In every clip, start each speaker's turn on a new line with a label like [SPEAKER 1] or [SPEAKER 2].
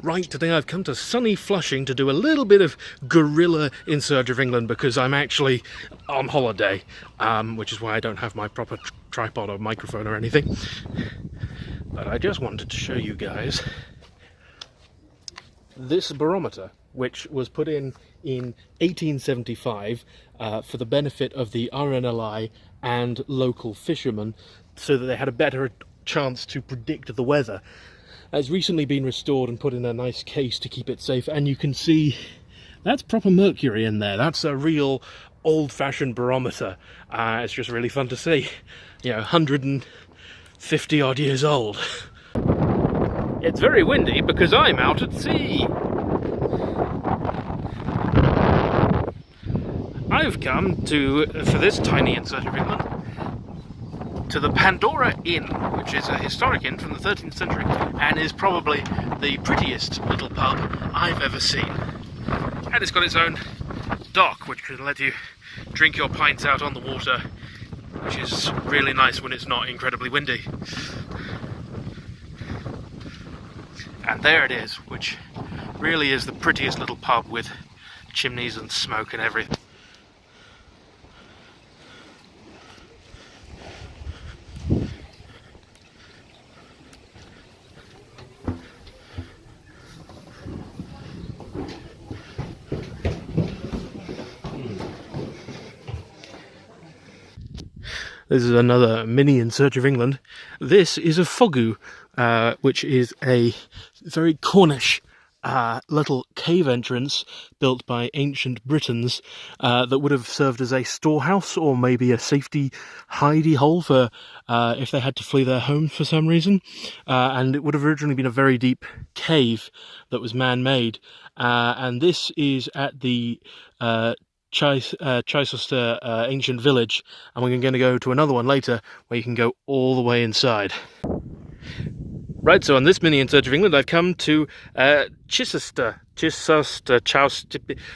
[SPEAKER 1] Right, today I've come to sunny Flushing to do a little bit of guerrilla in search of England because I'm actually on holiday, which is why I don't have my proper tripod or microphone or anything. But I just wanted to show you guys this barometer, which was put in 1875 for the benefit of the RNLI and local fishermen so that they had a better chance to predict the weather. It's recently been restored and put in a nice case to keep it safe, and you can see that's proper mercury in there. That's a real old-fashioned barometer. It's just really fun to see. You know, 150 odd years old. It's very windy because I'm out at sea. I've come for this tiny In Search of England, to the Pandora Inn, which is a historic inn from the 13th century and is probably the prettiest little pub I've ever seen. And it's got its own dock, which can let you drink your pints out on the water, which is really nice when it's not incredibly windy. And there it is, which really is the prettiest little pub with chimneys and smoke and everything. This is another mini In Search of England. This is a Fugu, which is a very Cornish little cave entrance built by ancient Britons that would have served as a storehouse or maybe a safety hidey hole for if they had to flee their homes for some reason. And it would have originally been a very deep cave that was man-made. And this is at the Choicest ancient village, and we're going to go to another one later where you can go all the way inside. Right, so on this mini In Search of England I've come to Choicest,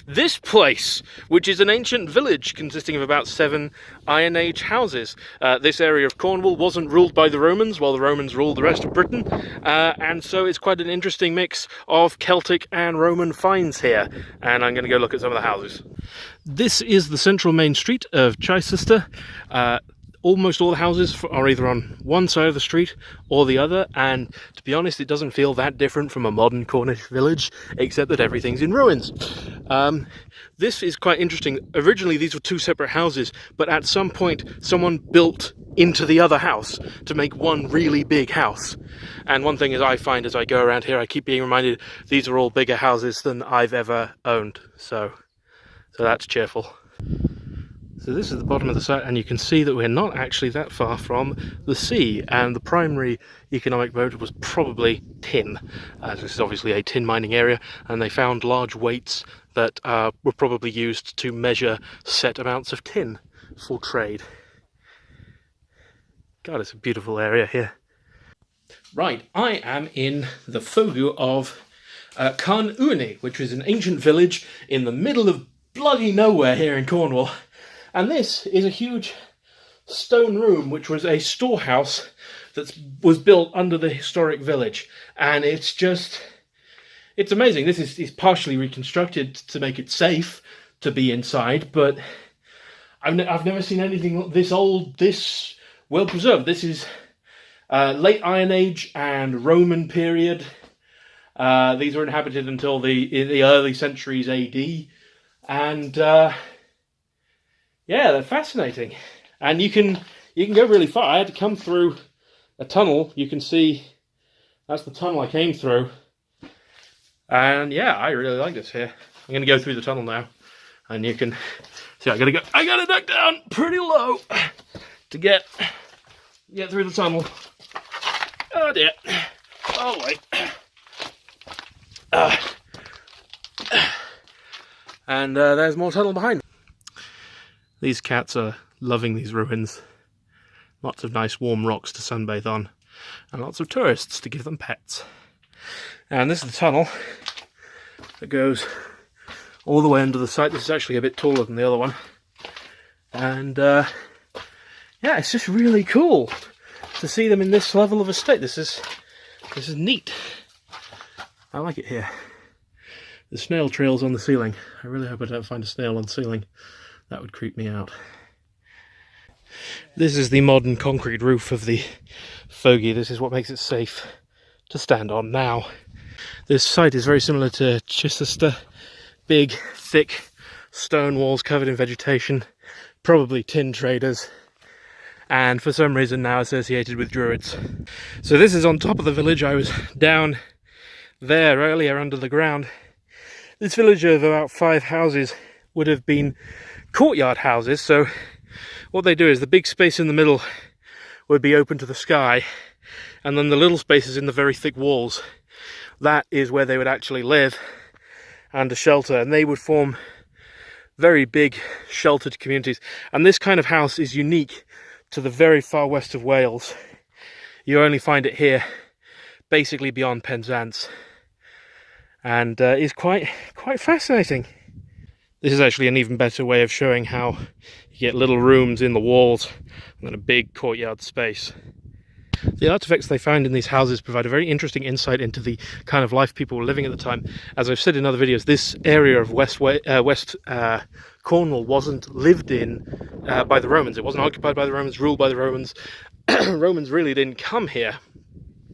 [SPEAKER 1] this place, which is an ancient village consisting of about 7 Iron Age houses. This area of Cornwall wasn't ruled by the Romans, while the Romans ruled the rest of Britain, and so it's quite an interesting mix of Celtic and Roman finds here, and I'm going to go look at some of the houses. This is the central main street of Choicest. Almost all the houses are either on one side of the street or the other, and to be honest, it doesn't feel that different from a modern Cornish village, except that everything's in ruins. This is quite interesting. Originally, these were 2 separate houses, but at some point, someone built into the other house to make one really big house. And one thing is I find as I go around here, I keep being reminded these are all bigger houses than I've ever owned. So that's cheerful. So this is the bottom of the site, and you can see that we're not actually that far from the sea, and the primary economic mode was probably tin. This is obviously a tin mining area, and they found large weights that were probably used to measure set amounts of tin for trade. God, it's a beautiful area here. Right, I am in the Fugu of Cournish, which is an ancient village in the middle of bloody nowhere here in Cornwall. And this is a huge stone room, which was a storehouse that was built under the historic village. And it's amazing. This is partially reconstructed to make it safe to be inside, but I've never seen anything this old, this well preserved. This is late Iron Age and Roman period. These were inhabited until the early centuries AD. And yeah, they're fascinating, and you can go really far. I had to come through a tunnel. You can see that's the tunnel I came through, and yeah, I really like this here. I'm going to go through the tunnel now, and you can see I gotta duck down pretty low to get through the tunnel. Oh dear! Oh wait. And there's more tunnel behind. These cats are loving these ruins. Lots of nice warm rocks to sunbathe on, and lots of tourists to give them pets. And this is the tunnel that goes all the way under the site. This is actually a bit taller than the other one. And yeah, it's just really cool to see them in this level of a state. This is neat. I like it here. The snail trails on the ceiling. I really hope I don't find a snail on the ceiling. That would creep me out. This is the modern concrete roof of the Fugu. This is what makes it safe to stand on now. This site is very similar to Choicest. Big, thick stone walls covered in vegetation, probably tin traders, and for some reason now associated with druids. So this is on top of the village. I was down there earlier under the ground. This village of about 5 houses would have been courtyard houses, so what they do is the big space in the middle would be open to the sky, and then the little spaces in the very thick walls, that is where they would actually live and a shelter, and they would form very big sheltered communities. And this kind of house is unique to the very far west of Wales. You only find it here, basically beyond Penzance, and is quite fascinating. This is actually an even better way of showing how you get little rooms in the walls and then a big courtyard space. The artifacts they found in these houses provide a very interesting insight into the kind of life people were living at the time. As I've said in other videos, this area of West Cornwall wasn't lived in by the Romans. It wasn't occupied by the Romans, ruled by the Romans. Romans really didn't come here.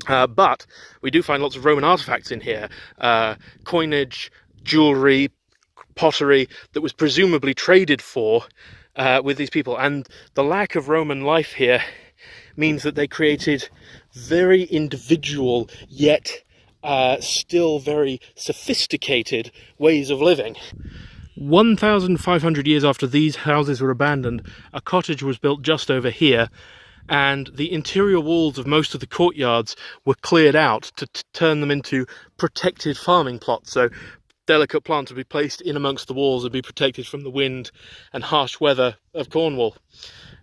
[SPEAKER 1] But we do find lots of Roman artifacts in here. Coinage, jewellery, pottery that was presumably traded for with these people. And the lack of Roman life here means that they created very individual yet still very sophisticated ways of living. 1,500 years after these houses were abandoned, a cottage was built just over here, and the interior walls of most of the courtyards were cleared out to turn them into protected farming plots. So delicate plants would be placed in amongst the walls and be protected from the wind and harsh weather of Cornwall.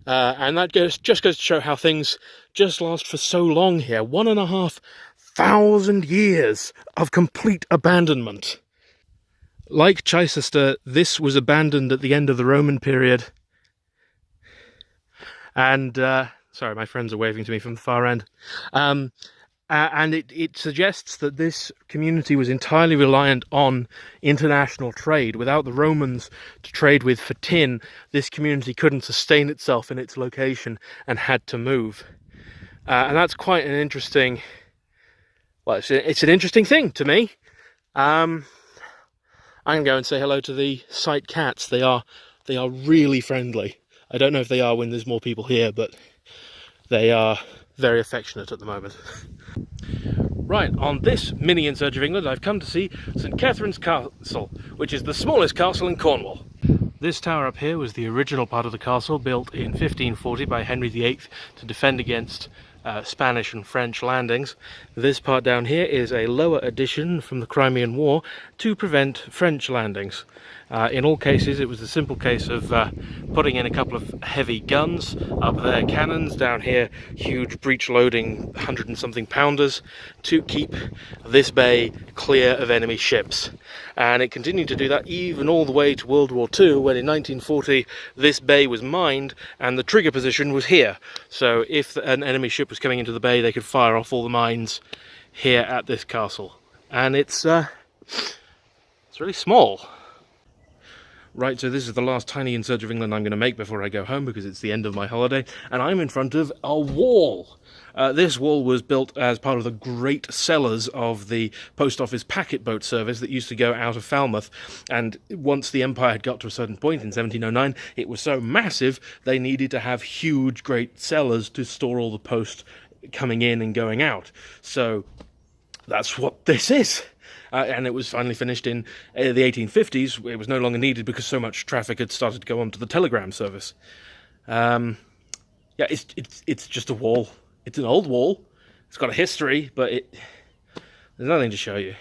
[SPEAKER 1] And that just goes to show how things just last for so long here. 1,500 years of complete abandonment. Like Chichester, this was abandoned at the end of the Roman period. And, sorry, my friends are waving to me from the far end. And it suggests that this community was entirely reliant on international trade. Without the Romans to trade with for tin, this community couldn't sustain itself in its location and had to move. And that's quite an interesting, well, it's an interesting thing to me. I'm going to go and say hello to the site cats. They are really friendly. I don't know if they are when there's more people here, but they are very affectionate at the moment. Right, on this mini In Search of England, I've come to see St Catherine's Castle, which is the smallest castle in Cornwall. This tower up here was the original part of the castle, built in 1540 by Henry VIII to defend against Spanish and French landings. This part down here is a lower addition from the Crimean War to prevent French landings. In all cases, it was the simple case of putting in a couple of heavy guns. Up there, cannons. Down here, huge breech-loading 100-and-something pounders to keep this bay clear of enemy ships. And it continued to do that even all the way to World War II, when in 1940 this bay was mined and the trigger position was here. So if an enemy ship was coming into the bay, they could fire off all the mines here at this castle. And it's really small. Right, so this is the last tiny In Search of England I'm going to make before I go home, because it's the end of my holiday, and I'm in front of a wall. This wall was built as part of the great cellars of the post office packet boat service that used to go out of Falmouth, and once the empire had got to a certain point in 1709, it was so massive they needed to have huge, great cellars to store all the post coming in and going out. So that's what this is. And it was finally finished in the 1850s. It was no longer needed because so much traffic had started to go onto the telegram service. Yeah, it's just a wall. It's an old wall. It's got a history, but there's nothing to show you.